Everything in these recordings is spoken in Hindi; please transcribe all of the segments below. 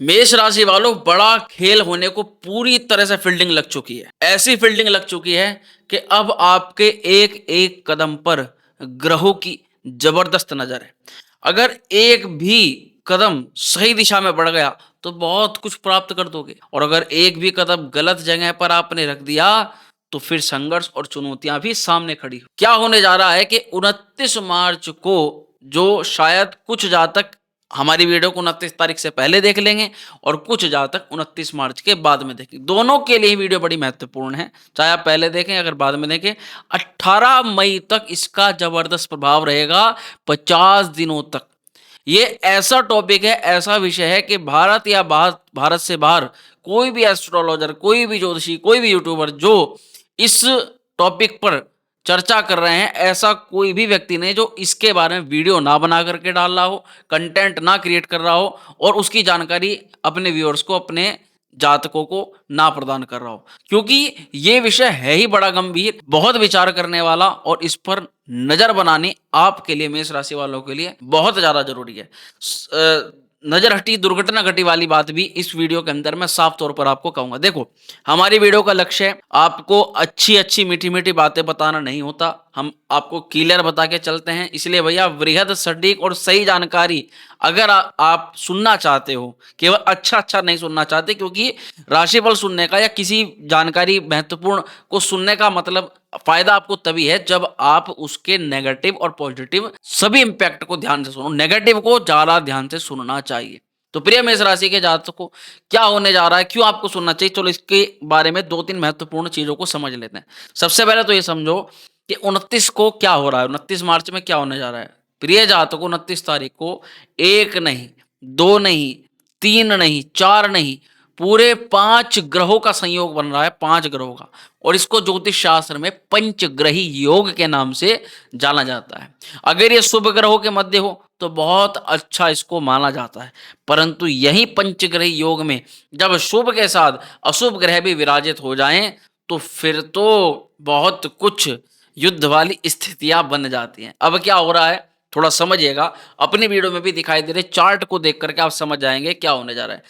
मेष राशि वालों, बड़ा खेल होने को पूरी तरह से फील्डिंग लग चुकी है। ऐसी फील्डिंग लग चुकी है कि अब आपके एक एक कदम पर ग्रहों की जबरदस्त नजर है। अगर एक भी कदम सही दिशा में बढ़ गया तो बहुत कुछ प्राप्त कर दोगे, और अगर एक भी कदम गलत जगह पर आपने रख दिया तो फिर संघर्ष और चुनौतियां भी सामने खड़ी हो। क्या होने जा रहा है कि 29 मार्च को, जो शायद कुछ जातक हमारी वीडियो को 29 तारीख से पहले देख लेंगे और कुछ जातक 29 मार्च के बाद में देखेंगे, दोनों के लिए वीडियो बड़ी महत्वपूर्ण है। चाहे आप पहले देखें अगर बाद में देखें, 18 मई तक इसका जबरदस्त प्रभाव रहेगा, 50 दिनों तक। ये ऐसा टॉपिक है, ऐसा विषय है कि भारत या भारत से बाहर कोई भी एस्ट्रोलॉजर, कोई भी ज्योतिषी, कोई भी यूट्यूबर जो इस टॉपिक पर चर्चा कर रहे हैं, ऐसा कोई भी व्यक्ति नहीं जो इसके बारे में वीडियो ना बना करके डाल रहा हो, कंटेंट ना क्रिएट कर रहा हो और उसकी जानकारी अपने व्यूअर्स को, अपने जातकों को ना प्रदान कर रहा हो। क्योंकि ये विषय है ही बड़ा गंभीर, बहुत विचार करने वाला, और इस पर नजर बनानी आपके लिए, मेष राशि वालों के लिए बहुत ज्यादा जरूरी है। नजर हटी, दुर्घटना घटी वाली बात भी इस वीडियो के अंदर मैं साफ तौर पर आपको कहूंगा। देखो, हमारी वीडियो का लक्ष्य आपको अच्छी अच्छी मीठी मीठी बातें बताना नहीं होता, हम आपको क्लियर बता के चलते हैं। इसलिए भैया, वृहद सटीक और सही जानकारी अगर आप सुनना चाहते हो, केवल अच्छा अच्छा नहीं सुनना चाहते, क्योंकि राशिफल सुनने का या किसी जानकारी महत्वपूर्ण को सुनने का मतलब, फायदा आपको तभी है जब आप उसके नेगेटिव और पॉजिटिव सभी इंपैक्ट को ध्यान से सुनो। नेगेटिव को ज्यादा ध्यान से सुनना चाहिए। तो प्रिय मेष राशि के जातकों को क्या होने जा रहा है, क्यों आपको सुनना चाहिए, चलो इसके बारे में दो तीन महत्वपूर्ण चीजों को समझ लेते हैं। सबसे पहले तो ये समझो कि 29 को क्या हो रहा है, 29 मार्च में क्या होने जा रहा है। प्रिय जातकों, 29 तारीख को एक नहीं, दो नहीं, तीन नहीं, चार नहीं, पूरे 5 ग्रहों का संयोग बन रहा है, 5 ग्रहों का। और इसको ज्योतिष शास्त्र में पंचग्रही योग के नाम से जाना जाता है। अगर ये शुभ ग्रहों के मध्य हो तो बहुत अच्छा इसको माना जाता है, परंतु यही पंचग्रही योग में जब शुभ के साथ अशुभ ग्रह भी विराजित हो जाएं तो फिर तो बहुत कुछ युद्ध वाली स्थितियां बन जाती हैं। अब क्या हो रहा है, थोड़ा समझिएगा, अपनी वीडियो में भी दिखाई दे रहे चार्ट को देख करके आप समझ जाएंगे क्या होने जा रहा है।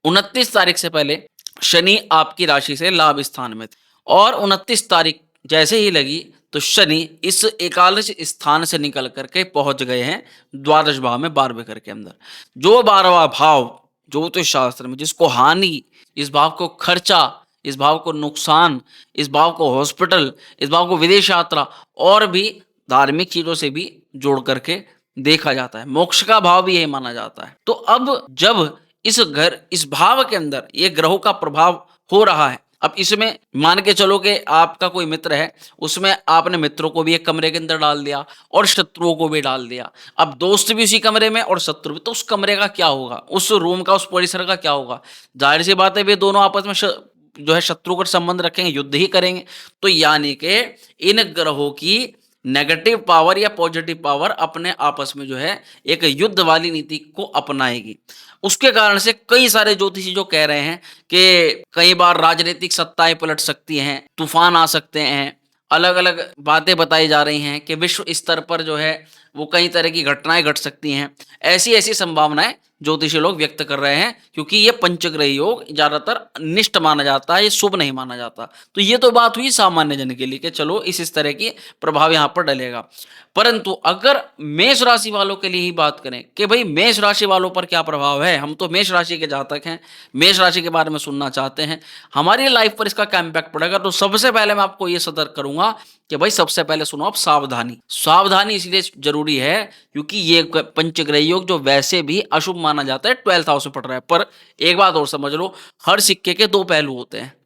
29 तारीख से पहले शनि आपकी राशि से लाभ स्थान में थे, और 29 तारीख जैसे ही लगी तो शनि इस एकादश स्थान से निकल करके पहुंच गए हैं द्वादश भाव में, 12वें घर के अंदर। जो 12वां भाव ज्योतिष शास्त्र में जिसको हानि, इस भाव को खर्चा, इस भाव को नुकसान, इस भाव को हॉस्पिटल, इस भाव को विदेश यात्रा और भी धार्मिक चीजों से भी जोड़ करके देखा जाता है। मोक्ष का भाव भी यही माना जाता है। तो अब जब इस भाव के अंदर ये ग्रहों का प्रभाव हो रहा है, अब इसमें मान के चलो कि आपका कोई मित्र है, उसमें आपने मित्रों को भी एक कमरे के अंदर डाल दिया और शत्रुओं को भी डाल दिया। अब दोस्त भी उसी कमरे में और शत्रु भी, तो उस कमरे का क्या होगा, उस रूम का, उस परिसर का क्या होगा। जाहिर सी बात है, वे दोनों आपस में जो है शत्रुकर संबंध रखेंगे, युद्ध ही करेंगे। तो यानी कि इन ग्रहों की नेगेटिव पावर या पॉजिटिव पावर अपने आपस में जो है एक युद्ध वाली नीति को अपनाएगी। उसके कारण से कई सारे ज्योतिषी जो कह रहे हैं कि कई बार राजनीतिक सत्ताएं पलट सकती हैं, तूफान आ सकते हैं, अलग अलग बातें बताई जा रही हैं कि विश्व स्तर पर जो है वो कई तरह की घटनाएं घट सकती हैं। ऐसी ऐसी संभावनाएं ज्योतिषी लोग व्यक्त कर रहे हैं, क्योंकि ये पंचग्रही योग ज्यादातर निष्ठ माना जाता है, ये शुभ नहीं माना जाता। तो ये तो बात हुई सामान्य जन के लिए कि चलो इस तरह की प्रभाव यहाँ पर डलेगा। परंतु अगर मेष राशि वालों के लिए ही बात करें कि भाई मेष राशि वालों पर क्या प्रभाव है, हम तो मेष राशि के जातक हैं, मेष राशि के बारे में सुनना चाहते हैं, हमारी लाइफ पर इसका क्या इम्पैक्ट पड़ेगा। तो सबसे पहले मैं आपको ये सतर्क करूंगा कि भाई सबसे पहले सुनो आप, सावधानी। सावधानी इसलिए जरूरी है क्योंकि ये पंचग्रह योग जो वैसे भी अशुभ माना जाता है, 12th हाउस में पड़ रहा है। पर एक बात और समझ लो, हर सिक्के के दो पहलू होते हैं।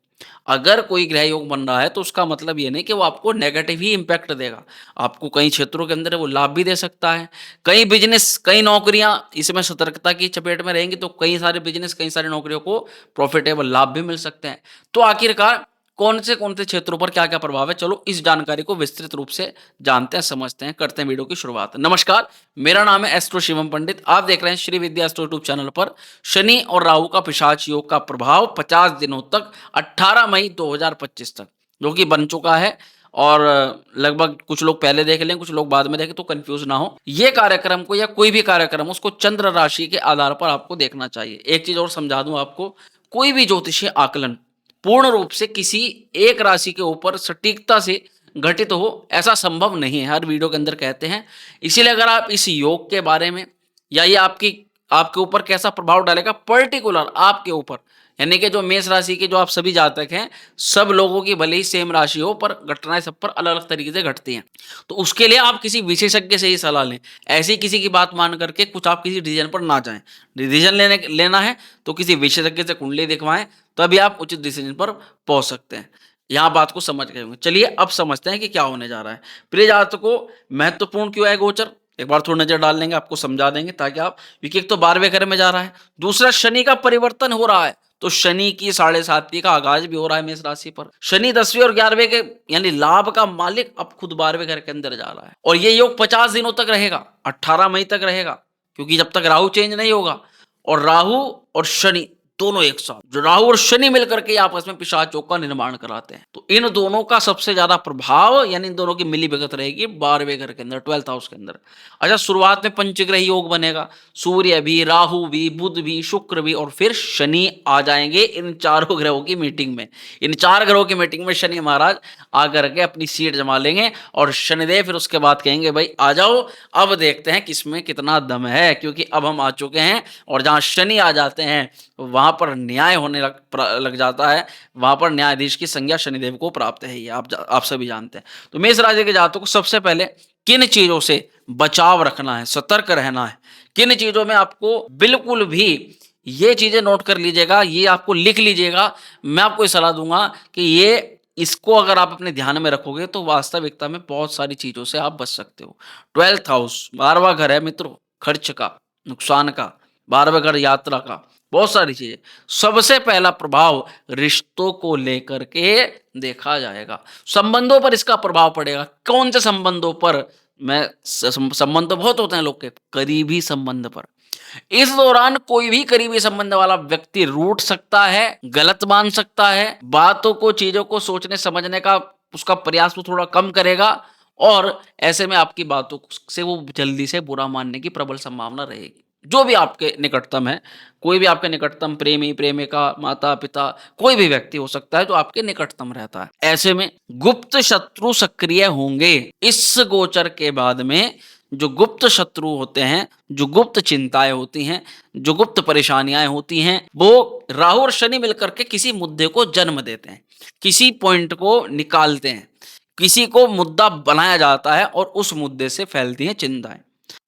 अगर कोई ग्रह योग बन रहा है तो उसका मतलब ये नहीं कि वो आपको नेगेटिव ही इंपैक्ट देगा। आपको कई क्षेत्रों के अंदर वो लाभ भी दे सकता है। कई बिजनेस, कई नौकरियां इसमें सतर्कता की चपेट में रहेंगी तो कई सारे बिजनेस, कई सारी नौकरियों को प्रॉफिटेबल लाभ भी मिल सकते हैं। तो आखिरकार कौन से क्षेत्रों पर क्या क्या प्रभाव है, चलो इस जानकारी को विस्तृत रूप से जानते हैं, समझते हैं, करते हैं वीडियो की शुरुआत। नमस्कार, मेरा नाम है एस्ट्रो शिवम पंडित। आप देख रहे हैं श्री विद्या एस्ट्रो यूट्यूब चैनल पर। शनि और राहु का पिशाच योग का प्रभाव 50 दिनों तक, 18 मई 2025 तक, जो कि बन चुका है। और लगभग कुछ लोग पहले देख लें, कुछ लोग बाद में देखें, तो कंफ्यूज ना हो। ये कार्यक्रम को या कोई भी कार्यक्रम उसको चंद्र राशि के आधार पर आपको देखना चाहिए। एक चीज और समझा दूं आपको, कोई भी ज्योतिषीय आकलन पूर्ण रूप से किसी एक राशि के ऊपर सटीकता से घटित हो ऐसा संभव नहीं है, हर वीडियो के अंदर कहते हैं। इसीलिए अगर आप इस योग के बारे में या ये आपके ऊपर कैसा प्रभाव डालेगा पर्टिकुलर आपके ऊपर, यानी कि जो मेष राशि के जो आप सभी जातक हैं, सब लोगों की भले ही सेम राशि हो पर घटनाएं सब पर अलग अलग तरीके से घटती हैं। तो उसके लिए आप किसी विशेषज्ञ से ही सलाह लें। ऐसी किसी की बात मान करके कुछ आप किसी डिसीजन पर ना जाएं। डिसीजन लेना है तो किसी विशेषज्ञ से कुंडली दिखवाएं, तभी आप उचित डिसीजन पर पहुंच सकते हैं। यहाँ बात को समझ गए होंगे। चलिए अब समझते हैं कि क्या होने जा रहा है। प्रिय जातकों, महत्वपूर्ण क्यों है गोचर, एक बार थोड़ी नजर डाल लेंगे, आपको समझा देंगे ताकि आप, क्योंकि एक तो 12वें घर में जा रहा है, दूसरा शनि का परिवर्तन हो रहा है, तो शनि की 7.5 का आगाज भी हो रहा है मेष राशि पर। शनि 10वें और 11वें के यानी लाभ का मालिक अब खुद 12वें घर के अंदर जा रहा है, और ये योग 50 दिनों तक रहेगा, 18 मई तक रहेगा, क्योंकि जब तक राहु चेंज नहीं होगा। और राहु और शनि दोनों एक साथ, जो राहु और शनि मिलकर के आपस में पिशाचों का निर्माण कराते हैं, तो इन दोनों का सबसे ज्यादा प्रभाव यानी इन दोनों की मिली भगत रहेगी 12वें घर के अंदर, 12th हाउस के अंदर। अच्छा, शुरुआत में पंचग्रही योग बनेगा, सूर्य भी, राहु भी, बुध भी, शुक्र भी और फिर शनि आ जाएंगे इन चारों ग्रहों की मीटिंग में। इन 4 ग्रहों की मीटिंग में शनि महाराज आकर के अपनी सीट जमा लेंगे, और शनिदेव फिर उसके बाद कहेंगे भाई आ जाओ, अब देखते हैं किसमें कितना दम है, क्योंकि अब हम आ चुके हैं। और जहां शनि आ जाते हैं वहां पर न्याय होने लग जाता है, वहां पर न्यायाधीश की संज्ञा शनिदेव को प्राप्त है, ये आप सभी जानते हैं। तो मेष राशि के जातकों को सबसे पहले किन चीजों से बचाव रखना है, सतर्क रहना है, किन चीजों में आपको बिल्कुल भी, ये चीजें नोट कर लीजिएगा, ये आपको लिख लीजिएगा। मैं आपको ये सलाह दूंगा कि ये इसको अगर आप अपने ध्यान में रखोगे तो वास्तविकता में बहुत सारी चीजों से आप बच सकते हो। 12th हाउस 12वां घर है मित्रों, खर्च का, नुकसान का, 12वां घर यात्रा का, बहुत सारी चीजें। सबसे पहला प्रभाव रिश्तों को लेकर के देखा जाएगा, संबंधों पर इसका प्रभाव पड़ेगा। कौन से संबंधों पर? संबंध तो बहुत होते हैं लोग के, करीबी संबंध पर। इस दौरान कोई भी करीबी संबंध वाला व्यक्ति रूठ सकता है, गलत मान सकता है, बातों को, चीजों को सोचने समझने का उसका प्रयास वो थोड़ा कम करेगा, और ऐसे में आपकी बातों से वो जल्दी से बुरा मानने की प्रबल संभावना रहेगी। जो भी आपके निकटतम है, कोई भी आपके निकटतम प्रेमी, प्रेमिका, माता पिता, कोई भी व्यक्ति हो सकता है जो आपके निकटतम रहता है। ऐसे में गुप्त शत्रु सक्रिय होंगे। इस गोचर के बाद में जो गुप्त शत्रु होते हैं, जो गुप्त चिंताएं होती हैं, जो गुप्त परेशानियां होती हैं, वो राहु और शनि मिलकर के किसी मुद्दे को जन्म देते हैं, किसी पॉइंट को निकालते हैं, किसी को मुद्दा बनाया जाता है और उस मुद्दे से फैलती हैं चिंताएं।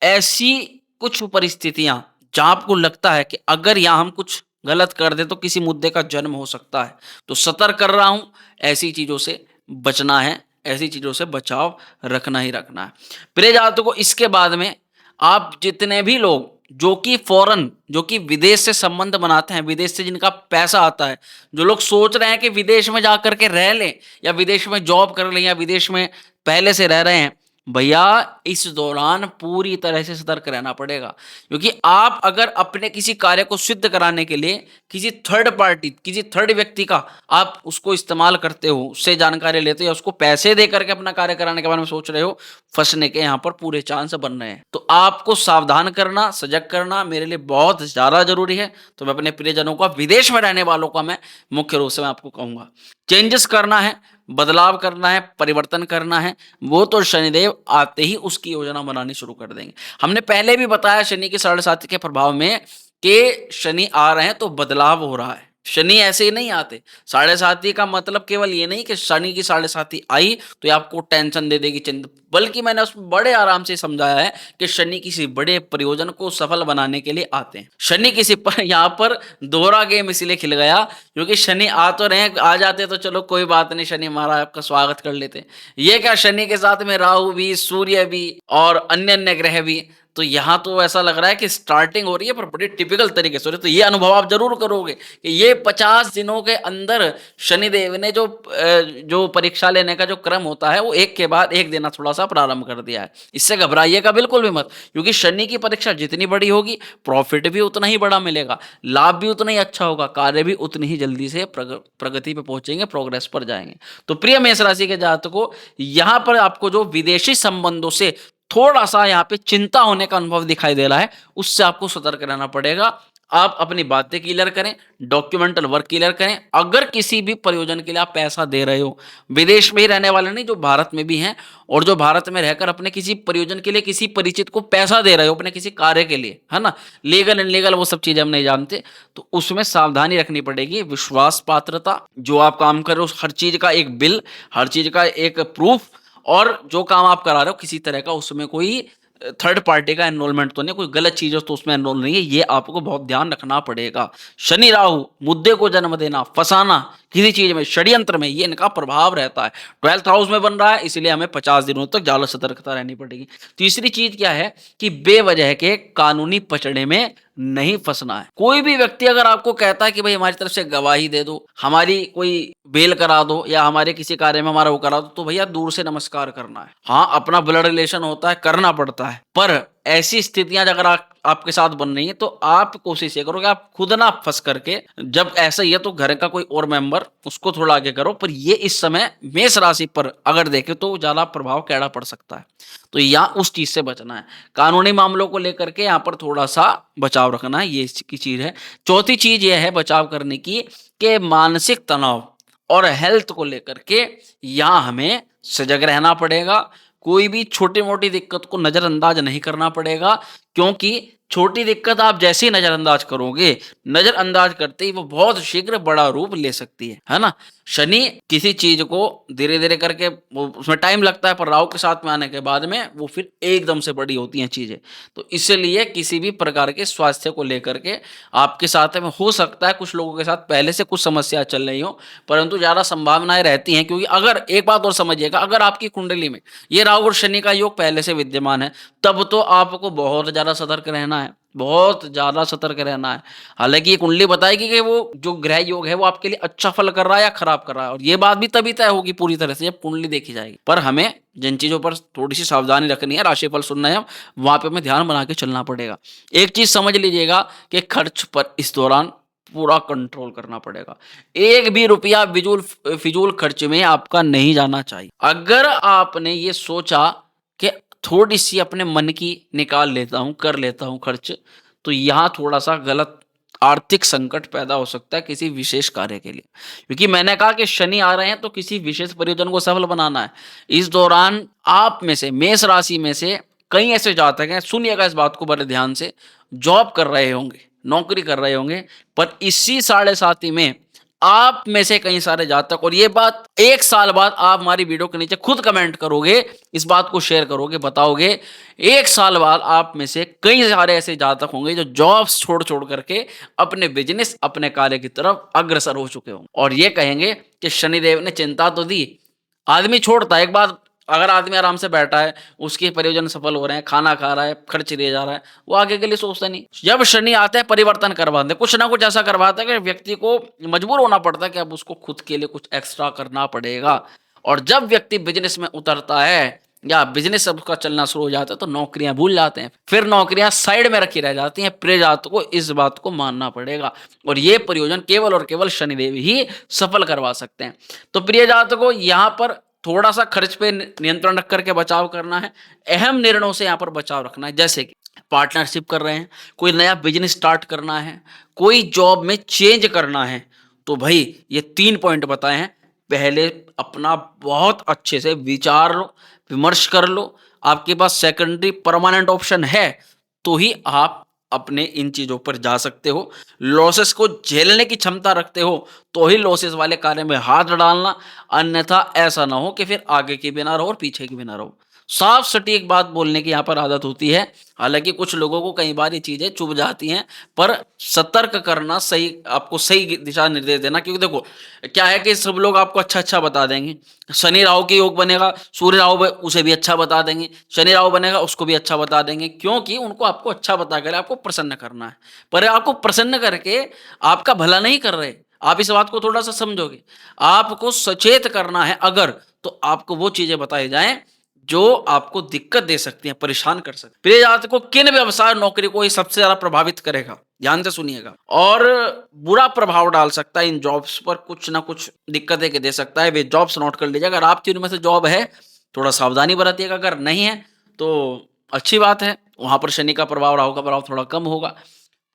ऐसी कुछ परिस्थितियां जहां आपको लगता है कि अगर यहां हम कुछ गलत कर दे तो किसी मुद्दे का जन्म हो सकता है, तो सतर्क कर रहा हूं, ऐसी चीजों से बचना है, ऐसी चीजों से बचाव रखना ही रखना है। प्रिय जातकों को इसके बाद में आप जितने भी लोग जो कि फॉरेन, जो कि विदेश से संबंध बनाते हैं, विदेश से जिनका पैसा आता है, जो लोग सोच रहे हैं कि विदेश में जाकर के रह लें या विदेश में जॉब कर लें या विदेश में पहले से रह रहे हैं, भैया इस दौरान पूरी तरह से सतर्क रहना पड़ेगा। क्योंकि आप अगर अपने किसी कार्य को सिद्ध कराने के लिए किसी थर्ड पार्टी, किसी थर्ड व्यक्ति का आप उसको इस्तेमाल करते हो, उससे जानकारी लेते हो या उसको पैसे दे करके अपना कार्य कराने के बारे में सोच रहे हो, फंसने के यहाँ पर पूरे चांस बन रहे हैं। तो आपको सावधान करना, सजग करना मेरे लिए बहुत ज्यादा जरूरी है। तो मैं अपने प्रियजनों का, विदेश में रहने वालों का मैं मुख्य रूप से मैं आपको कहूंगा, चेंजेस करना है, बदलाव करना है, परिवर्तन करना है, वो तो शनिदेव आते ही उसकी योजना बनानी शुरू कर देंगे। हमने पहले भी बताया शनि के 7.5 के प्रभाव में कि शनि आ रहे हैं तो बदलाव हो रहा है। शनि ऐसे ही नहीं आते। 7.5 का मतलब केवल ये नहीं कि शनि की 7.5 आई तो ये आपको टेंशन दे देगी, चिंता, बल्कि मैंने उसमें बड़े आराम से समझाया है कि शनि किसी बड़े प्रयोजन को सफल बनाने के लिए आते हैं। शनि किसी पर, यहाँ पर दोहरा गेम इसलिए खिल गया क्योंकि शनि आ तो रहे, आ जाते तो चलो कोई बात नहीं, शनि महाराज आपका स्वागत कर लेते। ये क्या, शनि के साथ में राहु भी, सूर्य भी और अन्य अन्य ग्रह भी, तो यहाँ तो ऐसा लग रहा है कि स्टार्टिंग हो रही है पर बड़ी टिपिकल तरीके से हो रही है। तो ये अनुभव आप ज़रूर करोगे कि ये 50 दिनों के अंदर शनिदेव ने जो परीक्षा लेने का जो क्रम होता है वो एक के बाद एक देना थोड़ा-सा प्रारंभ कर दिया है। इससे घबराइएगा बिल्कुल भी मत, क्योंकि शनि की परीक्षा जितनी बड़ी होगी, प्रॉफ़िट भी उतना ही बड़ा मिलेगा, लाभ भी उतना ही अच्छा होगा, कार्य भी उतनी ही जल्दी से प्रगति पे पहुँचेंगे, प्रोग्रेस पर जाएँगे। तो प्रिय मेष राशि के जातकों, यहाँ पर आपको जो विदेशी संबंधों से थोड़ा-सा यहाँ पे चिंता होने का अनुभव दिखाई दे रहा है, उससे आपको सतर्क रहना पड़ेगा। आप अपनी बातें क्लियर करें, डॉक्यूमेंटल वर्क क्लियर करें। अगर किसी भी प्रयोजन के लिए आप पैसा दे रहे हो, विदेश में ही रहने वाले नहीं, जो भारत में भी हैं और जो भारत में रहकर अपने किसी प्रयोजन के लिए किसी परिचित को पैसा दे रहे हो, अपने किसी कार्य के लिए, है ना? लीगल, इनलीगल वो सब चीज़ें हम नहीं जानते, तो उसमें सावधानी रखनी पड़ेगी। विश्वास पात्रता, जो आप काम कर रहे हो, हर चीज़ का एक बिल, हर चीज़ का एक प्रूफ़, और जो काम आप करा रहे हो किसी तरह का उसमें कोई थर्ड पार्टी का एनरोलमेंट तो नहीं, कोई गलत चीज़ हो तो उसमें एनरोल नहीं है, ये आपको बहुत ध्यान रखना पड़ेगा। शनि राहु मुद्दे को जन्म देना, फंसाना किसी चीज़ में, षड्यंत्र में, ये इनका प्रभाव रहता है। 12th हाउस में बन रहा है, इसलिए हमें 50 दिनों तक ज़्यादा सतर्कता रहनी पड़ेगी। तीसरी चीज़ क्या है कि बेवजह के कानूनी पचड़े में नहीं फंसना है। कोई भी व्यक्ति अगर आपको कहता है कि भाई हमारी तरफ से गवाही दे दो, हमारी कोई बेल करा दो या हमारे किसी कार्य में हमारा वो करा दो, तो भैया दूर से नमस्कार करना है। हाँ, अपना ब्लड रिलेशन होता है, करना पड़ता है, पर ऐसी स्थितियां अगर आपके साथ बन रही है तो आप कोशिश ये करो कि आप खुद ना फंस करके, जब ऐसा ही है तो घर का कोई और मेंबर उसको थोड़ा आगे करो। पर ये इस समय मेष राशि पर अगर देखें तो ज्यादा प्रभाव कैड़ा पड़ सकता है, तो यहाँ उस चीज से बचना है। कानूनी मामलों को लेकर के यहाँ पर थोड़ा सा बचाव रखना है, ये इसकी चीज है। चौथी चीज ये है बचाव करने की कि मानसिक तनाव और हेल्थ को लेकर के यहाँ हमें सजग रहना पड़ेगा। कोई भी छोटी-मोटी दिक्कत को नज़रअंदाज नहीं करना पड़ेगा, क्योंकि छोटी दिक्कत आप जैसे ही नज़रअंदाज करोगे, नज़रअंदाज करते ही वो बहुत शीघ्र बड़ा रूप ले सकती है ना? शनि किसी चीज़ को धीरे-धीरे करके वो उसमें टाइम लगता है, पर राहु के साथ में आने के बाद में वो फिर एकदम से बड़ी होती हैं चीज़ें। तो इसलिए किसी भी प्रकार के स्वास्थ्य को लेकर के आपके साथ में हो सकता है कुछ लोगों के साथ पहले से कुछ समस्या चल रही हो, परंतु ज़्यादा संभावनाएँ रहती हैं, क्योंकि अगर एक बात और समझिएगा, अगर आपकी कुंडली में ये राहु और शनि का योग पहले से विद्यमान है, तब तो आपको बहुत ज़्यादा सतर्क रहना है, बहुत ज़्यादा सतर्क रहना है। हालाँकि ये कुंडली बताएगी कि वो जो ग्रह योग है वो आपके लिए अच्छा फल कर रहा है या खराब कर रहा है, और ये बात भी तभी तय होगी पूरी तरह से जब कुंडली देखी जाएगी। पर हमें जिन चीज़ों पर थोड़ी-सी सावधानी रखनी है, राशिफल सुनना है, वहाँ पे हमें ध्यान बना के चलना पड़ेगा। एक चीज़ समझ लीजिएगा कि खर्च पर इस दौरान पूरा कंट्रोल करना पड़ेगा। एक भी रुपया फिजूल खर्च में आपका नहीं जाना चाहिए। अगर आपने ये सोचा कि थोड़ी-सी अपने मन की निकाल लेता हूँ, कर लेता हूँ खर्च, तो यहाँ थोड़ा-सा गलत आर्थिक संकट पैदा हो सकता है किसी विशेष कार्य के लिए। क्योंकि मैंने कहा कि शनि आ रहे हैं तो किसी विशेष प्रयोजन को सफल बनाना है। इस दौरान आप में से, मेष राशि में से कई ऐसे जातक हैं, सुनिएगा इस बात को बड़े ध्यान से, जॉब कर रहे होंगे, नौकरी कर रहे होंगे, पर इसी साढ़े साती में आप में से कई सारे जातक, और ये बात 1 साल बाद आप हमारी वीडियो के नीचे खुद कमेंट करोगे, इस बात को शेयर करोगे, बताओगे, 1 साल बाद आप में से कई सारे ऐसे जातक होंगे जो जॉब्स छोड़-छोड़ करके अपने बिज़नेस, अपने कार्य की तरफ अग्रसर हो चुके होंगे और ये कहेंगे कि शनिदेव ने चिंता तो दी। आदमी छोड़ता है एक बार, अगर आदमी आराम से बैठा है, उसके प्रयोजन सफल हो रहे हैं, खाना खा रहा है, खर्च दिया जा रहा है, वो आगे के लिए सोचता नहीं। जब शनि आता है परिवर्तन करवाते हैं, कुछ ना कुछ ऐसा करवाता है कि व्यक्ति को मजबूर होना पड़ता है कि अब उसको खुद के लिए कुछ एक्स्ट्रा करना पड़ेगा। और जब व्यक्ति बिज़नेस में उतरता है या बिज़नेस अब उसका चलना शुरू हो जाता है तो नौकरियाँ भूल जाते हैं। फिर नौकरियाँ साइड में रखी रह जाती हैं। प्रिय जातकों को इस बात को मानना पड़ेगा और ये प्रयोजन केवल और केवल शनिदेव ही सफल करवा सकते हैं। तो प्रिय जातकों को यहाँ पर थोड़ा-सा खर्च पे नियंत्रण रख करके बचाव करना है। अहम निर्णयों से यहाँ पर बचाव रखना है, जैसे कि पार्टनरशिप कर रहे हैं, कोई नया बिज़नेस स्टार्ट करना है, कोई जॉब में चेंज करना है, तो भई ये 3 पॉइंट बताए हैं। पहले अपना बहुत अच्छे से विचार लो, विमर्श कर लो। आपके पास सेकेंडरी परमानेंट ऑप्शन है, तो ही आप अपने इन चीज़ों पर जा सकते हो। लॉसेस को झेलने की क्षमता रखते हो, तो ही लॉसेस वाले कार्य में हाथ डालना, अन्यथा ऐसा ना हो कि फिर आगे की भी ना रहो और पीछे की भी ना रहो। साफ सटीक बात बोलने की यहाँ पर आदत होती है। हालाँकि कुछ लोगों को कई बार ये चीज़ें चुभ जाती हैं, पर सतर्क करना सही, आपको सही दिशा निर्देश देना, क्योंकि देखो क्या है कि सब लोग आपको अच्छा-अच्छा बता देंगे। शनि राहु के योग बनेगा, सूर्य राहु ब उसे भी अच्छा बता देंगे, शनि राहु बनेगा उसको भी अच्छा बता देंगे, क्योंकि उनको आपको अच्छा बता कर आपको प्रसन्न करना है। पर आपको प्रसन्न करके आपका भला नहीं कर रहे। आप इस बात को थोड़ा-सा समझोगे। आपको सचेत करना है अगर, तो आपको वो चीज़ें बताई जाएँ जो आपको दिक्कत दे सकती हैं, परेशान कर सकती हैं। प्रिय जातकों, किन व्यवसाय नौकरी को ये सबसे ज़्यादा प्रभावित करेगा? ध्यान से सुनिएगा। और बुरा प्रभाव डाल सकता है इन जॉब्स पर, कुछ ना कुछ दिक्कतें के दे सकता है। वे जॉब्स नोट कर लीजिए। अगर आपकी उनमें से जॉब है, थोड़ा सावधानी बरतिएगा। अगर नहीं है, तो अच्छी बात है। वहाँ पर शनि का प्रभाव, राहु का प्रभाव थोड़ा कम होगा।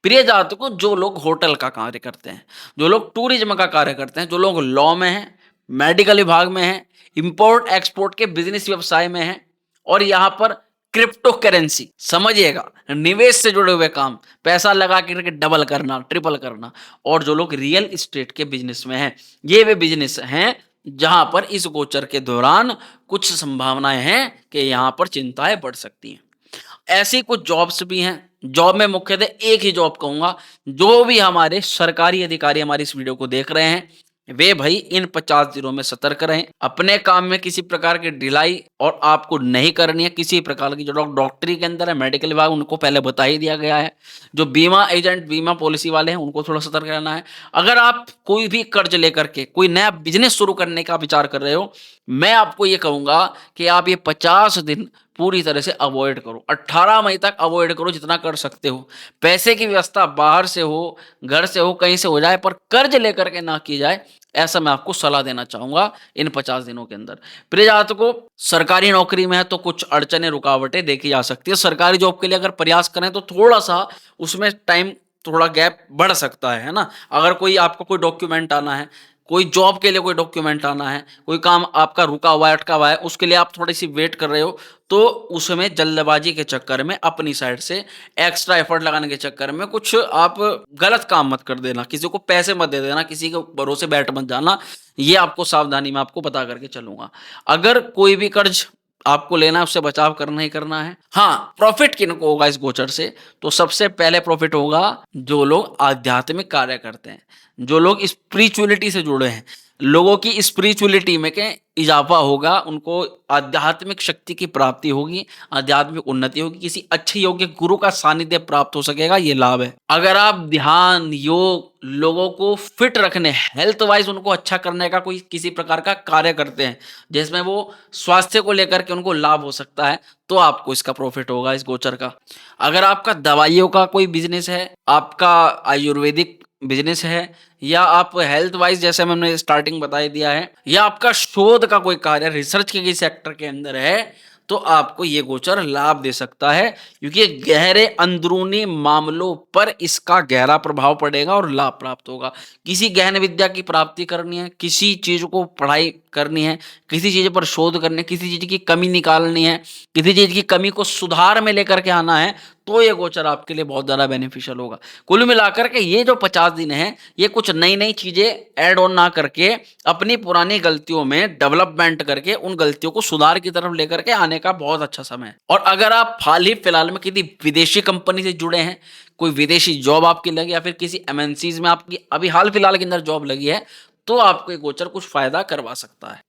प्रिय जातकों, जो लोग होटल का कार्य करते हैं, जो लोग टूरिज्म का कार्य करते हैं, जो लोग लॉ में हैं, मेडिकल विभाग में हैं, इम्पोर्ट एक्सपोर्ट के बिजनेस व्यवसाय में हैं, और यहाँ पर क्रिप्टो करेंसी, समझिएगा, निवेश से जुड़े हुए काम, पैसा लगा करके डबल करना, ट्रिपल करना, और जो लोग रियल एस्टेट के बिजनेस में हैं, ये वे बिजनेस हैं जहां पर इस गोचर के दौरान कुछ संभावनाएं हैं कि यहाँ पर चिंताएं बढ़ सकती हैं। ऐसी कुछ जॉब्स भी हैं। जॉब में मुख्यतः एक ही जॉब कहूँगा, जो भी हमारे सरकारी अधिकारी हमारी इस वीडियो को देख रहे हैं, वे भई इन 50 दिनों में सतर्क रहें। अपने काम में किसी प्रकार की ढिलाई और आपको नहीं करनी है, किसी प्रकार की। जो लोग डॉक्टरी के अंदर है, मेडिकल विभाग, उनको पहले बता ही दिया गया है। जो बीमा एजेंट, बीमा पॉलिसी वाले हैं, उनको थोड़ा सतर्क रहना है। अगर आप कोई भी कर्ज लेकर के कोई नया बिज़नेस शुरू करने का विचार कर रहे हो, मैं आपको ये कहूँगा कि आप ये 50 दिन पूरी तरह से अवॉइड करो। 18 मई तक अवॉइड करो जितना कर सकते हो। पैसे की व्यवस्था बाहर से हो, घर से हो, कहीं से हो जाए, पर कर्ज लेकर के ना की जाए, ऐसा मैं आपको सलाह देना चाहूँगा इन 50 दिनों के अंदर। प्रिय जातकों, सरकारी नौकरी में है तो कुछ अड़चनें, रुकावटें देखी जा सकती है। सरकारी जॉब के लिए अगर प्रयास करें तो थोड़ा-सा उसमें टाइम, थोड़ा गैप बढ़ सकता है ना? अगर कोई आपको कोई डॉक्यूमेंट आना है, कोई जॉब के लिए कोई डॉक्यूमेंट आना है, कोई काम आपका रुका हुआ है, अटका हुआ है, उसके लिए आप थोड़ी-सी वेट कर रहे हो, तो उसमें जल्दबाजी के चक्कर में अपनी साइड से एक्स्ट्रा एफर्ट लगाने के चक्कर में कुछ आप गलत काम मत कर देना, किसी को पैसे मत दे देना, किसी के भरोसे बैठ मत जाना। ये आपको सावधानी मैं आपको बता करके चलूँगा। अगर कोई भी कर्ज आपको लेना है, उससे बचाव करना ही करना है। हाँ, प्रॉफ़िट किनको होगा इस गोचर से? तो सबसे पहले प्रॉफ़िट होगा जो लोग आध्यात्मिक कार्य करते हैं, जो लोग स्पिरिचुअलिटी से जुड़े हैं। लोगों की स्पिरिचुअलिटी में के इज़ाफ़ा होगा, उनको आध्यात्मिक शक्ति की प्राप्ति होगी, आध्यात्मिक उन्नति होगी, किसी अच्छे योग्य गुरु का सानिध्य प्राप्त हो सकेगा, ये लाभ है। अगर आप ध्यान, योग, लोगों को फिट रखने, हेल्थ वाइज़ उनको अच्छा करने का कोई किसी प्रकार का कार्य करते हैं, जिसमें वो स्वास्थ्य को लेकर के उनको लाभ हो सकता है, तो आपको इसका प्रॉफ़िट होगा इस गोचर का। अगर आपका दवाइयों का कोई बिज़नेस है, आपका आयुर्वेदिक बिज़नेस है, या आप हेल्थ वाइज़ जैसे मैंने स्टार्टिंग बता ही दिया है, या आपका शोध का कोई कार्य, रिसर्च के किसी सेक्टर के अंदर है, तो आपको ये गोचर लाभ दे सकता है, क्योंकि गहरे अंदरूनी मामलों पर इसका गहरा प्रभाव पड़ेगा और लाभ प्राप्त होगा। किसी गहन विद्या की प्राप्ति करनी है, किसी चीज़ को पढ़ाई करनी है, किसी चीज़ पर शोध करनी है, किसी चीज़ की कमी निकालनी है, किसी चीज़ की कमी को सुधार में लेकर के आना है, तो ये गोचर आपके लिए बहुत ज़्यादा बेनिफिशियल होगा। कुल मिलाकर के ये जो 50 दिन हैं, ये कुछ नई-नई चीज़ें ऐड ऑन ना करके, अपनी पुरानी गलतियों में डेवलपमेंट करके, उन गलतियों को सुधार की तरफ लेकर के आने का बहुत अच्छा समय है। और अगर आप हाल ही फिलहाल में किसी विदेशी कंपनी से जुड़े हैं, कोई विदेशी जॉब आपकी लगी, या फिर किसी एमएनसीज़ में आपकी अभी हाल फिलहाल के अंदर जॉब लगी है, तो आपको ये गोचर कुछ फ़ायदा करवा सकता है।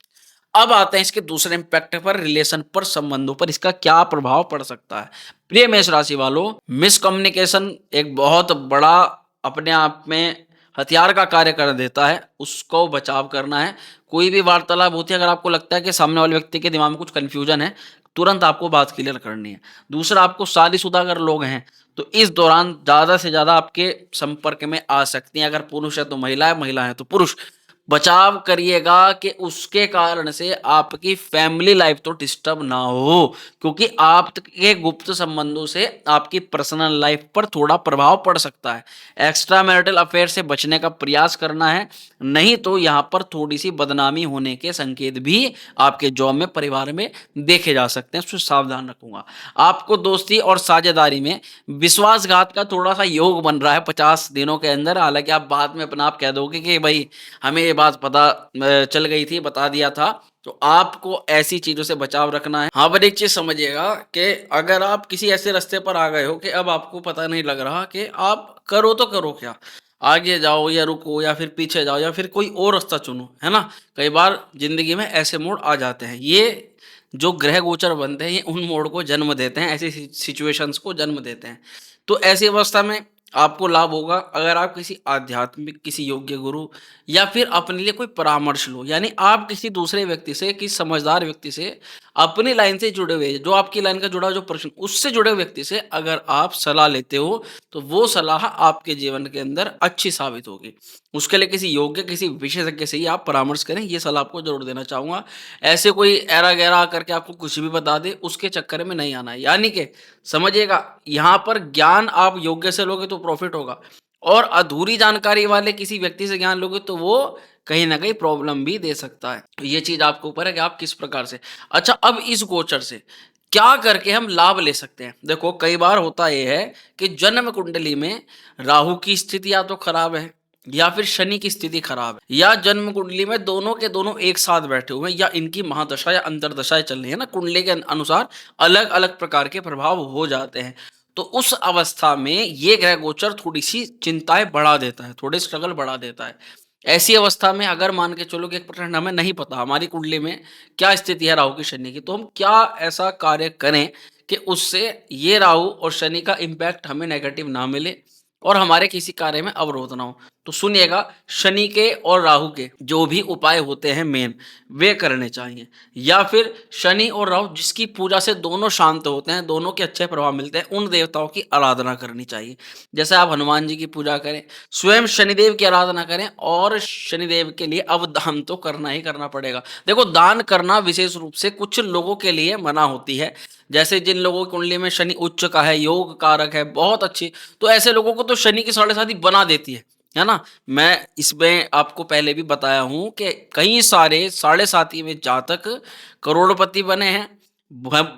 अब आते हैं इसके दूसरे इम्पैक्ट पर, रिलेशन पर, संबंधों पर इसका क्या प्रभाव पड़ सकता है। प्रिय मेष राशि वालों, मिसकम्युनिकेशन एक बहुत बड़ा अपने आप में हथियार का कार्य कर देता है, उसको बचाव करना है। कोई भी वार्तालाप होती है, अगर आपको लगता है कि सामने वाले व्यक्ति के दिमाग में कुछ कन्फ्यूजन है, तुरंत आपको बात क्लियर करनी है। दूसरा, आपको शादीशुदा अगर लोग हैं, तो इस दौरान ज़्यादा से ज़्यादा आपके संपर्क में आ सकती हैं। अगर पुरुष है तो महिला है, महिला है तो पुरुष। बचाव करिएगा कि उसके कारण से आपकी फैमिली लाइफ तो डिस्टर्ब ना हो, क्योंकि आपके गुप्त संबंधों से आपकी पर्सनल लाइफ पर थोड़ा प्रभाव पड़ सकता है। एक्स्ट्रा मैरिटल अफेयर से बचने का प्रयास करना है, नहीं तो यहाँ पर थोड़ी सी बदनामी होने के संकेत भी आपके जॉब में, परिवार में देखे जा सकते हैं, उससे सावधान रखूंगा। आपको दोस्ती और साझेदारी में विश्वासघात का थोड़ा सा योग बन रहा है 50 दिनों के अंदर। हालांकि आप बाद में अपना आप कह दोगे कि भाई हमें ये बात पता चल गई थी, बता दिया था, तो आपको ऐसी चीज़ों से बचाव रखना है। हाँ, पर एक चीज़ समझिएगा कि अगर आप किसी ऐसे रास्ते पर आ गए हो कि अब आपको पता नहीं लग रहा कि आप करो तो करो क्या? आगे जाओ या रुको या फिर पीछे जाओ या फिर कोई और रास्ता चुनो, है ना? कई बार ज़िंदगी में ऐसे मोड़ आ जाते हैं। ये जो ग्रह गोचर बनते हैं, ये उन मोड़ को जन्म देते हैं, ऐसी सिचुएशंस को जन्म देते हैं। तो ऐसी अवस्था में आपको लाभ होगा अगर आप किसी आध्यात्मिक, किसी योग्य गुरु या फिर अपने लिए कोई परामर्श लो। यानी आप किसी दूसरे व्यक्ति से, किसी समझदार व्यक्ति से, अपनी लाइन से जुड़े हुए, जो आपकी लाइन का जुड़ा हुआ जो प्रश्न, उससे जुड़े हुए व्यक्ति से अगर आप सलाह लेते हो, तो वो सलाह आपके जीवन के अंदर अच्छी साबित होगी। उसके लिए किसी योग्य, किसी विशेषज्ञ से ही आप परामर्श करें, ये सलाह आपको ज़रूर देना चाहूँगा। ऐसे कोई ऐरा-गैरा करके आपको कुछ भी बता दे, उसके चक्कर में नहीं आना है। यानी कि समझिएगा, यहाँ पर ज्ञान आप योग्य से लोगे तो प्रॉफ़िट होगा और अधूरी जानकारी वाले किसी व्यक्ति से ज्ञान लोगे तो वो कहीं न कहीं प्रॉब्लम भी दे सकता है। तो ये चीज़ आपके ऊपर है कि आप किस प्रकार से। अच्छा, अब इस गोचर से क्या करके हम लाभ ले सकते हैं? देखो, कई बार होता ये है कि जन्म कुंडली में राहु की स्थिति या तो खराब है या फिर शनि की स्थिति खराब है या जन्म कुंडली में दोनों के दोनों एक साथ बैठे हुए हैं या इनकी महादशा या अंतर्दशाएँ चल रही है ना, कुंडली के अनुसार अलग-अलग प्रकार के प्रभाव हो जाते हैं। तो उस अवस्था में ये ग्रह गोचर थोड़ी-सी चिंताएँ बढ़ा देता है, थोड़े स्ट्रगल बढ़ा देता है। ऐसी अवस्था में अगर मान के चलो कि 1% हमें नहीं पता हमारी कुंडली में क्या स्थिति है राहु की, शनि की, तो हम क्या ऐसा कार्य करें कि उससे ये राहु और शनि का इम्पैक्ट हमें नेगेटिव ना मिले और हमारे किसी कार्य में अवरोध ना हो। तो सुनिएगा, शनि के और राहु के जो भी उपाय होते हैं मेन, वे करने चाहिए। या फिर शनि और राहु जिसकी पूजा से दोनों शांत होते हैं, दोनों के अच्छे प्रभाव मिलते हैं, उन देवताओं की आराधना करनी चाहिए। जैसे आप हनुमान जी की पूजा करें, स्वयं शनिदेव की आराधना करें और शनिदेव के लिए अब दान तो करना ही करना पड़ेगा। देखो, दान करना विशेष रूप से कुछ लोगों के लिए मना होती है। जैसे जिन लोगों की कुंडली में शनि उच्च का है, योग कारक है, बहुत अच्छी, तो ऐसे लोगों को तो शनि की साढ़े साती बना देती है ना? मैं इसमें आपको पहले भी बताया हूँ कि कई सारे साढ़े साती में जातक करोड़पति बने हैं,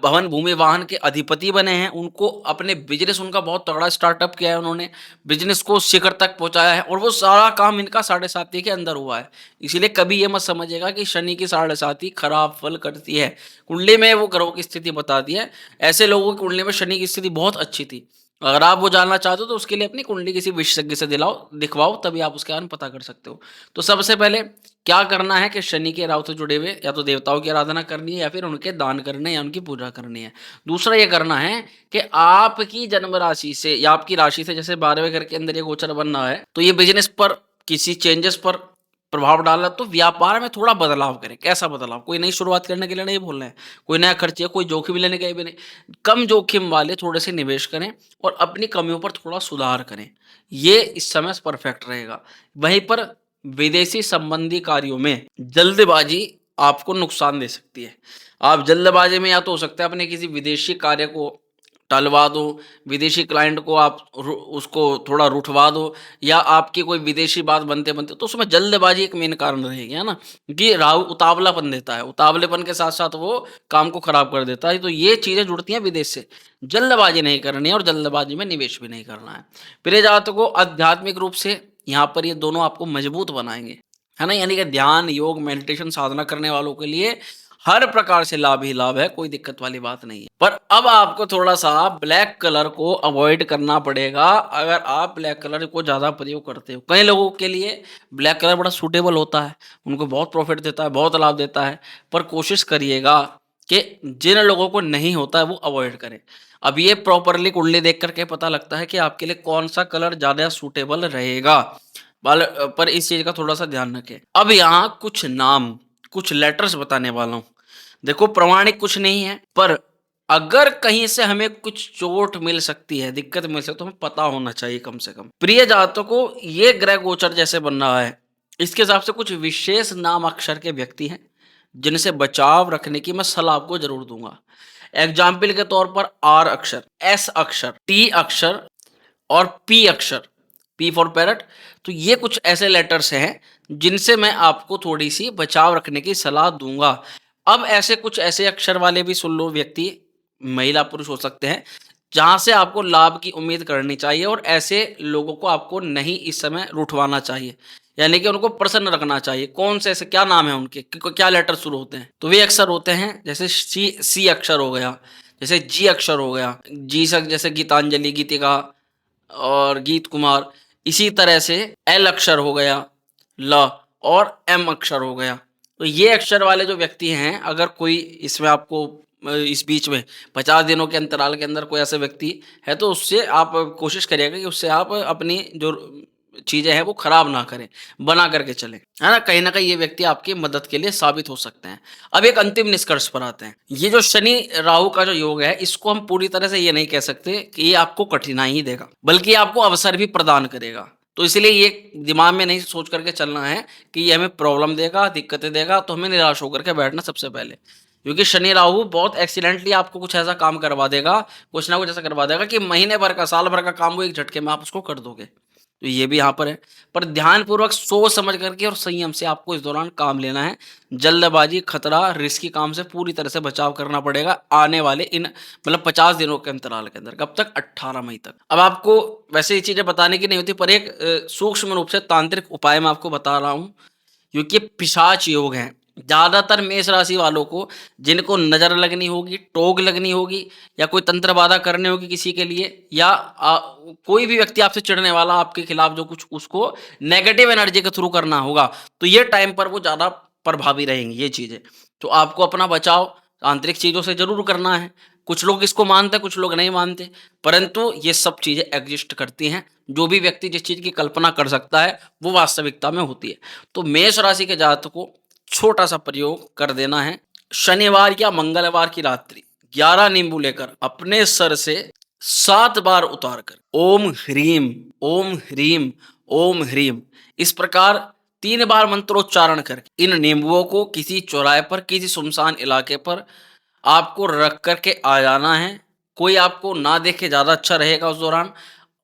भवन भूमि वाहन के अधिपति बने हैं, उनको अपने बिज़नेस, उनका बहुत तगड़ा स्टार्टअप किया है उन्होंने, बिज़नेस को शिखर तक पहुँचाया है और वो सारा काम इनका साढ़े साती के अंदर हुआ है। इसीलिए कभी ये मत समझिएगा कि शनि की साढ़े साती खराब फल करती है। कुंडली में वो ग्रहों की स्थिति बताती है, ऐसे लोगों की कुंडली में शनि की स्थिति बहुत अच्छी थी। अगर आप वो जानना चाहते हो तो उसके लिए अपनी कुंडली किसी विशेषज्ञ से दिखवाओ, तभी आप उसके बारे में पता कर सकते हो। तो सबसे पहले क्या करना है कि शनि के राहु से जुड़े हुए या तो देवताओं की आराधना करनी है या फिर उनके दान करने या उनकी पूजा करनी है। दूसरा ये करना है कि आपकी जन्म राशि से या आपकी राशि से, जैसे 12वें घर के अंदर ये गोचर बन रहा है, तो ये बिज़नेस पर किसी चेंजेस पर प्रभाव डाला, तो व्यापार में थोड़ा बदलाव करें। कैसा बदलाव? कोई नई शुरुआत करने के लिए नहीं बोल रहे हैं, कोई नया खर्च या कोई जोखिम लेने के लिए भी नहीं। कम जोखिम वाले थोड़े से निवेश करें और अपनी कमियों पर थोड़ा सुधार करें। ये इस समय परफेक्ट रहेगा। वहीं पर विदेशी संबंधी कार्यों में जल्दबाजी आपको नुकसान दे सकती है। आप जल्दबाजी में या तो हो सकता है अपने किसी विदेशी कार्य को टलवा दो, विदेशी क्लाइंट को आप उसको थोड़ा रुठवा दो या आपकी कोई विदेशी बात बनते-बनते, तो उसमें जल्दबाजी एक मेन कारण रहेगी, है ना? कि राहु उतावलापन देता है, उतावलेपन के साथ-साथ वो काम को खराब कर देता है, तो ये चीज़ें जुड़ती हैं विदेश से। जल्दबाजी नहीं करनी है और जल्दबाजी में निवेश भी नहीं करना है। प्रिय जातकों, आध्यात्मिक रूप से यहाँ पर ये दोनों आपको मजबूत बनाएँगे, है ना? यानी कि ध्यान, योग, मेडिटेशन साधना करने वालों के लिए हर प्रकार से लाभ ही लाभ है, कोई दिक्कत वाली बात नहीं है। पर अब आपको थोड़ा-सा ब्लैक कलर को अवॉइड करना पड़ेगा, अगर आप ब्लैक कलर को ज़्यादा प्रयोग करते हो। कई लोगों के लिए ब्लैक कलर बड़ा सूटेबल होता है, उनको बहुत प्रॉफ़िट देता है, बहुत लाभ देता है, पर कोशिश करिएगा कि जिन लोगों को नहीं होता है, वो अवॉइड करें। अब ये प्रॉपरली कुंडली देख कर के पता लगता है कि आपके लिए कौन-सा कलर ज़्यादा सूटेबल रहेगा। पर इस चीज़ का थोड़ा-सा ध्यान रखें। अब यहाँ कुछ नाम, कुछ लेटर्स बताने वाला हूँ। देखो, प्रमाणिक कुछ नहीं है, पर अगर कहीं से हमें कुछ चोट मिल सकती है, दिक्कत मिल सकती है, तो हमें पता होना चाहिए कम से कम। प्रिय जातकों, ये ग्रह गोचर जैसे बन रहा है, इसके हिसाब से कुछ विशेष नाम अक्षर के व्यक्ति हैं, जिनसे बचाव रखने की मैं सलाह आपको ज़रूर दूँगा। एग्ज़ाम्पल के तौर पर आर अक्षर, एस अक्षर, टी अक्षर और पी अक्षर, पी फॉर पैरट। तो ये कुछ ऐसे लेटर्स हैं जिनसे मैं आपको थोड़ी-सी बचाव रखने की सलाह दूँगा। अब ऐसे कुछ ऐसे अक्षर वाले भी सुन लो व्यक्ति, महिला पुरुष हो सकते हैं, जहाँ से आपको लाभ की उम्मीद करनी चाहिए और ऐसे लोगों को आपको नहीं इस समय रुठवाना चाहिए। यानी कि उनको प्रसन्न रखना चाहिए। कौन से ऐसे क्या नाम है उनके, क्या लेटर शुरू होते हैं, तो वे अक्षर होते हैं जैसे सी अक्षर हो गया, जैसे जी अक्षर हो गया, जी से जैसे गीतांजलि, गीतिका और गीत कुमार। इसी तरह से एल अक्षर हो गया, ल, और एम अक्षर हो गया। तो ये अक्षर वाले जो व्यक्ति हैं, अगर कोई इसमें आपको इस बीच में 50 दिनों के अंतराल के अंदर कोई ऐसा व्यक्ति है, तो उससे आप कोशिश करिएगा कि उससे आप अपनी जो चीज़ें हैं वो खराब ना करें, बना करके चलें, है ना? कहीं न कहीं ये व्यक्ति आपकी मदद के लिए साबित हो सकते हैं। अब एक अंतिम निष्कर्ष पर आते हैं। ये जो शनि राहु का जो योग है, इसको हम पूरी तरह से ये नहीं कह सकते कि ये आपको कठिनाई ही देगा, बल्कि ये आपको अवसर भी प्रदान करेगा। तो इसलिए ये दिमाग में नहीं सोच करके चलना है कि ये हमें प्रॉब्लम देगा, दिक्कतें देगा, तो हमें निराश होकर के बैठना सबसे पहले। क्योंकि शनि राहु बहुत एक्सीलेंटली आपको कुछ ऐसा काम करवा देगा, कुछ ना कुछ ऐसा करवा देगा कि महीने भर का, साल भर का काम वो एक झटके में आप उसको कर दोगे। तो ये भी यहाँ पर है। पर ध्यानपूर्वक सोच समझ करके और संयम से आपको इस दौरान काम लेना है। जल्दबाजी, खतरा, रिस्की काम से पूरी तरह से बचाव करना पड़ेगा आने वाले इन मतलब 50 दिनों के अंतराल के अंदर। कब तक? 18 मई तक। अब आपको वैसे ये चीज़ें बताने की नहीं होती, पर एक सूक्ष्म रूप से तांत्रिक उपाय मैं आपको बता रहा हूँ, क्योंकि पिशाच योग हैं। ज़्यादातर मेष राशि वालों को, जिनको नज़र लगनी होगी, टोग लगनी होगी, या कोई तंत्र बाधा करनी होगी किसी के लिए, या कोई भी व्यक्ति आपसे चिढ़ने वाला, आपके खिलाफ जो कुछ उसको नेगेटिव एनर्जी के थ्रू करना होगा, तो ये टाइम पर वो ज़्यादा प्रभावी रहेंगी ये चीज़ें। तो आपको अपना बचाव आंतरिक चीज़ों से ज़रूर करना है। कुछ लोग इसको मानते हैं, कुछ लोग नहीं मानते, परंतु ये सब चीज़ें एग्ज़िस्ट करती हैं। जो भी व्यक्ति जिस चीज़ की कल्पना कर सकता है, वो वास्तविकता में होती है। तो मेष राशि के जातकों को छोटा-सा प्रयोग कर देना है। शनिवार या मंगलवार की रात्रि 11 नींबू लेकर अपने सर से 7 बार उतार कर ओम ह्रीम, ओम ह्रीम, ओम ह्रीम इस प्रकार 3 बार मंत्रोच्चारण करके इन नींबुओं को किसी चौराहे पर, किसी सुनसान इलाके पर आपको रख कर के आ जाना है। कोई आपको ना देखे, ज़्यादा अच्छा रहेगा उस दौरान।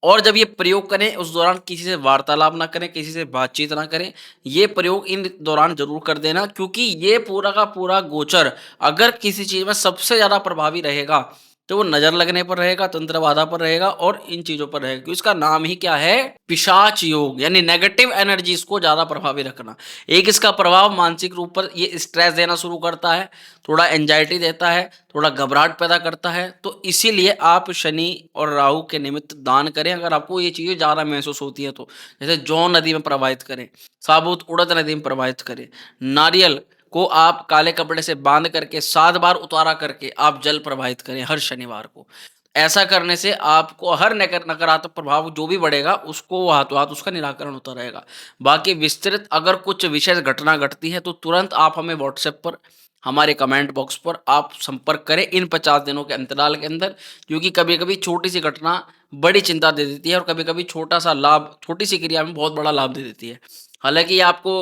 और जब ये प्रयोग करें, उस दौरान किसी से वार्तालाप ना करें, किसी से बातचीत ना करें। ये प्रयोग इन दौरान ज़रूर कर देना, क्योंकि ये पूरा का पूरा गोचर अगर किसी चीज़ में सबसे ज़्यादा प्रभावी रहेगा, तो वो नज़र लगने पर रहेगा, तंत्र बाधा पर रहेगा और इन चीज़ों पर रहेगा। क्योंकि इसका नाम ही क्या है? पिशाच योग, यानी नेगेटिव एनर्जीज़ को ज़्यादा प्रभावी रखना। एक इसका प्रभाव मानसिक रूप पर ये स्ट्रेस देना शुरू करता है, थोड़ा एंग्जायटी देता है, थोड़ा घबराहट पैदा करता है। तो इसीलिए आप शनि और राहु के निमित्त दान करें, अगर आपको ये चीज़ें ज़्यादा महसूस होती है तो। जैसे जौ नदी में प्रवाहित करें, साबुत उड़द नदी में प्रवाहित करें, नारियल को आप काले कपड़े से बांध करके 7 बार उतारा करके आप जल प्रवाहित करें हर शनिवार को। ऐसा करने से आपको हर नकारात्मक प्रभाव जो भी बढ़ेगा, उसको हाथों हाथ उसका निराकरण होता रहेगा। बाकी विस्तृत अगर कुछ विशेष घटना घटती है, तो तुरंत आप हमें व्हाट्सएप पर, हमारे कमेंट बॉक्स पर आप संपर्क करें इन 50 दिनों के अंतराल के अंदर। क्योंकि कभी-कभी छोटी-सी घटना बड़ी चिंता दे देती है, और कभी-कभी छोटा-सा लाभ, छोटी-सी क्रिया में बहुत बड़ा लाभ दे देती है। हालाँकि ये आपको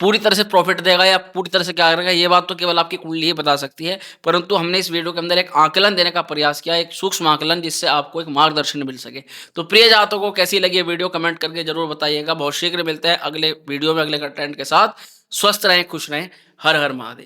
पूरी तरह से प्रॉफ़िट देगा या पूरी तरह से क्या करेगा, ये बात तो केवल आपकी कुंडली ही बता सकती है। परंतु हमने इस वीडियो के अंदर एक आकलन देने का प्रयास किया, एक सूक्ष्म आकलन, जिससे आपको एक मार्गदर्शन मिल सके। तो प्रिय जातकों को कैसी लगी ये वीडियो, कमेंट करके ज़रूर बताइएगा। बहुत शीघ्र मिलते हैं अगले वीडियो में अगले कंटेंट के साथ। स्वस्थ रहें, खुश रहें। हर हर महादेव।